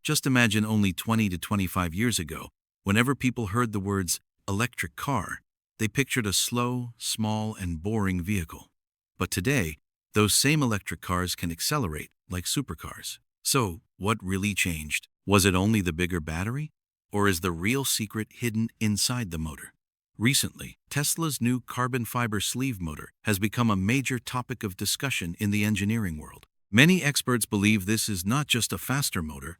Just imagine only 20 to 25 years ago, whenever people heard the words electric car, they pictured a slow, small, and boring vehicle. But today, those same electric cars can accelerate like supercars. So, what really changed? Was it only the bigger battery? Or is the real secret hidden inside the motor? Recently, Tesla's new carbon fiber sleeve motor has become a major topic of discussion in the engineering world. Many experts believe this is not just a faster motor,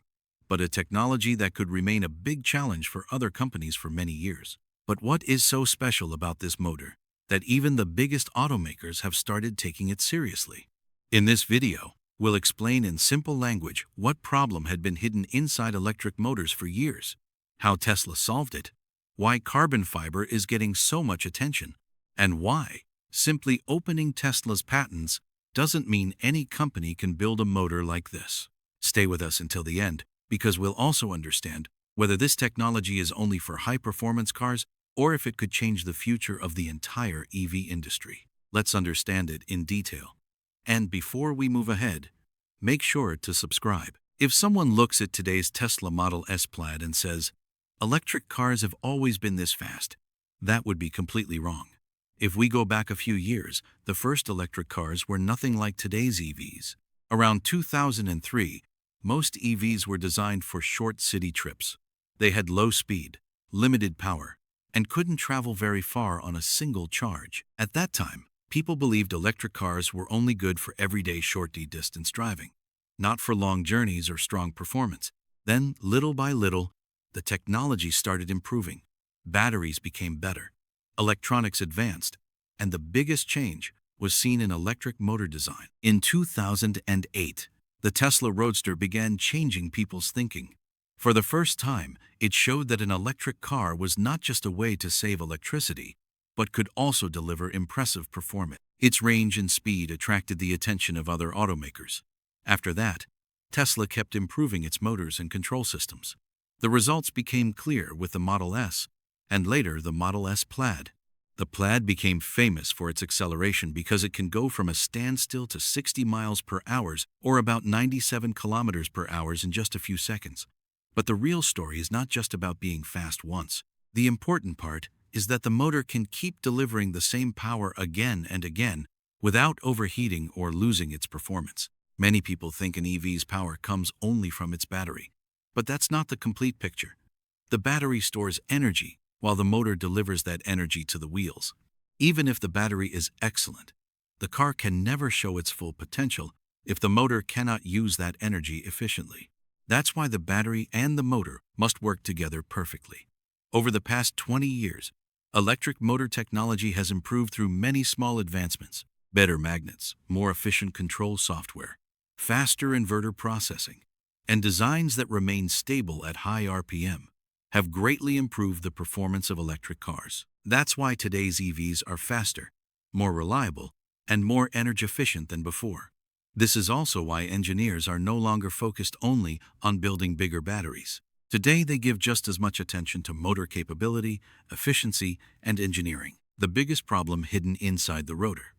but a technology that could remain a big challenge for other companies for many years. But what is so special about this motor that even the biggest automakers have started taking it seriously? In this video, we'll explain in simple language what problem had been hidden inside electric motors for years, how Tesla solved it, why carbon fiber is getting so much attention, and why simply opening Tesla's patents doesn't mean any company can build a motor like this. Stay with us until the end, because we'll also understand whether this technology is only for high-performance cars or if it could change the future of the entire EV industry. Let's understand it in detail. And before we move ahead, make sure to subscribe. If someone looks at today's Tesla Model S Plaid and says, "Electric cars have always been this fast," that would be completely wrong. If we go back a few years, the first electric cars were nothing like today's EVs. Around 2003, most EVs were designed for short city trips. They had low speed, limited power, and couldn't travel very far on a single charge. At that time, people believed electric cars were only good for everyday short-distance driving, not for long journeys or strong performance. Then, little by little, the technology started improving. Batteries became better, electronics advanced, and the biggest change was seen in electric motor design. In 2008, the Tesla Roadster began changing people's thinking. For the first time, it showed that an electric car was not just a way to save electricity, but could also deliver impressive performance. Its range and speed attracted the attention of other automakers. After that, Tesla kept improving its motors and control systems. The results became clear with the Model S, and later the Model S Plaid. The Plaid became famous for its acceleration because it can go from a standstill to 60 miles per hour or about 97 kilometers per hour in just a few seconds. But the real story is not just about being fast once. The important part is that the motor can keep delivering the same power again and again without overheating or losing its performance. Many people think an EV's power comes only from its battery, but that's not the complete picture. The battery stores energy while the motor delivers that energy to the wheels. Even if the battery is excellent, the car can never show its full potential if the motor cannot use that energy efficiently. That's why the battery and the motor must work together perfectly. Over the past 20 years, electric motor technology has improved through many small advancements: better magnets, more efficient control software, faster inverter processing, and designs that remain stable at high RPM have greatly improved the performance of electric cars. That's why today's EVs are faster, more reliable, and more energy efficient than before. This is also why engineers are no longer focused only on building bigger batteries. Today, they give just as much attention to motor capability, efficiency, and engineering. The biggest problem hidden inside the rotor.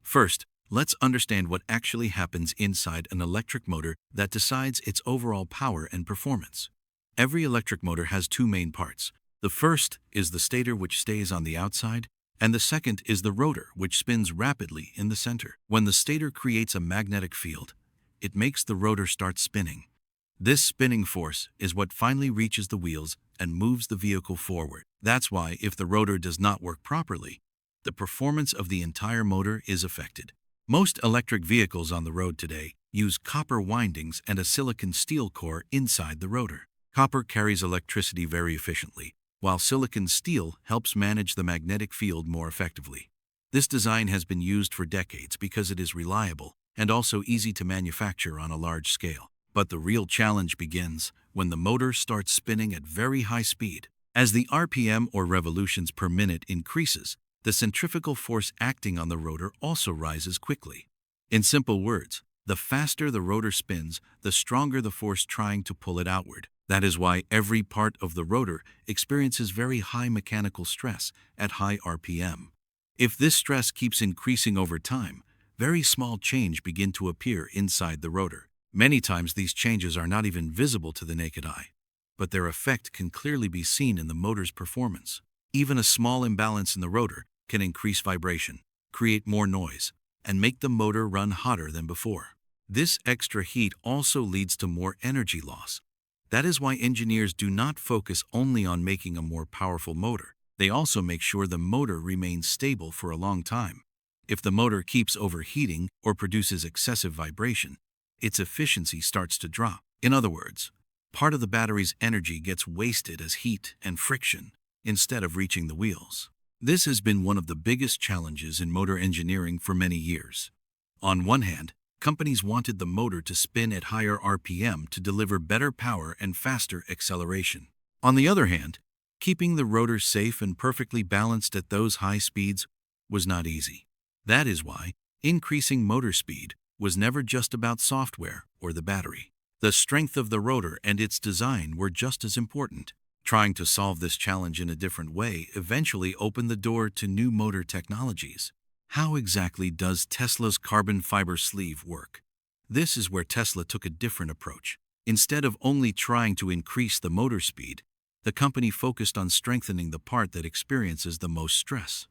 First, let's understand what actually happens inside an electric motor that decides its overall power and performance. Every electric motor has two main parts. The first is the stator, which stays on the outside, and the second is the rotor, which spins rapidly in the center. When the stator creates a magnetic field, it makes the rotor start spinning. This spinning force is what finally reaches the wheels and moves the vehicle forward. That's why, if the rotor does not work properly, the performance of the entire motor is affected. Most electric vehicles on the road today use copper windings and a silicon steel core inside the rotor. Copper carries electricity very efficiently, while silicon steel helps manage the magnetic field more effectively. This design has been used for decades because it is reliable and also easy to manufacture on a large scale. But the real challenge begins when the motor starts spinning at very high speed. As the RPM, or revolutions per minute, increases, the centrifugal force acting on the rotor also rises quickly. In simple words, the faster the rotor spins, the stronger the force trying to pull it outward. That is why every part of the rotor experiences very high mechanical stress at high RPM. If this stress keeps increasing over time, very small changes begin to appear inside the rotor. Many times these changes are not even visible to the naked eye, but their effect can clearly be seen in the motor's performance. Even a small imbalance in the rotor can increase vibration, create more noise, and make the motor run hotter than before. This extra heat also leads to more energy loss. That is why engineers do not focus only on making a more powerful motor. They also make sure the motor remains stable for a long time. If the motor keeps overheating or produces excessive vibration, its efficiency starts to drop. In other words, part of the battery's energy gets wasted as heat and friction instead of reaching the wheels. This has been one of the biggest challenges in motor engineering for many years. On one hand, companies wanted the motor to spin at higher RPM to deliver better power and faster acceleration. On the other hand, keeping the rotor safe and perfectly balanced at those high speeds was not easy. That is why increasing motor speed was never just about software or the battery. The strength of the rotor and its design were just as important. Trying to solve this challenge in a different way eventually opened the door to new motor technologies. How exactly does Tesla's carbon fiber sleeve work? This is where Tesla took a different approach. Instead of only trying to increase the motor speed, the company focused on strengthening the part that experiences the most stress,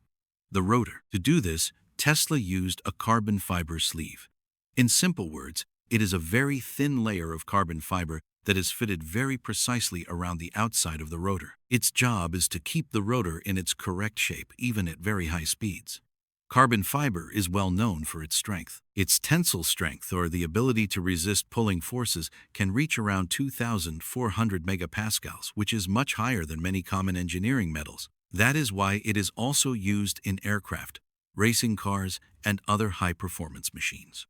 the rotor. To do this, Tesla used a carbon fiber sleeve. In simple words, it is a very thin layer of carbon fiber that is fitted very precisely around the outside of the rotor. Its job is to keep the rotor in its correct shape even at very high speeds. Carbon fiber is well known for its strength. Its tensile strength, or the ability to resist pulling forces, can reach around 2,400 megapascals, which is much higher than many common engineering metals. That is why it is also used in aircraft, racing cars, and other high-performance machines.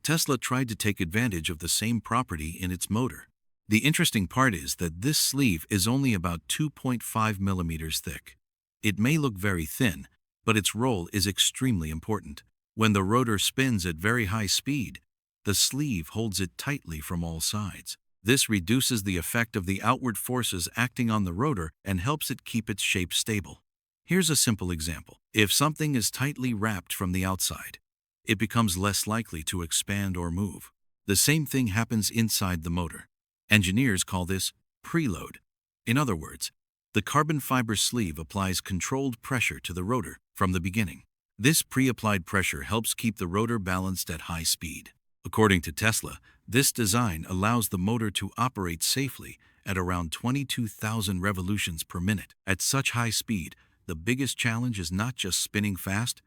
Tesla tried to take advantage of the same property in its motor. The interesting part is that this sleeve is only about 2.5 millimeters thick. It may look very thin, but its role is extremely important. When the rotor spins at very high speed, the sleeve holds it tightly from all sides. This reduces the effect of the outward forces acting on the rotor and helps it keep its shape stable. Here's a simple example. If something is tightly wrapped from the outside, it becomes less likely to expand or move. The same thing happens inside the motor. Engineers call this preload. In other words, the carbon fiber sleeve applies controlled pressure to the rotor from the beginning. This pre-applied pressure helps keep the rotor balanced at high speed. According to Tesla, this design allows the motor to operate safely at around 22,000 revolutions per minute. At such high speed, the biggest challenge is not just spinning fast,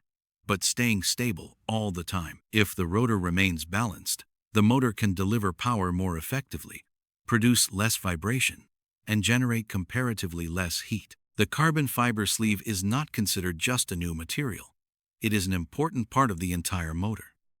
but staying stable all the time. If the rotor remains balanced, the motor can deliver power more effectively, produce less vibration, and generate comparatively less heat. The carbon fiber sleeve is not considered just a new material. It is an important part of the entire motor.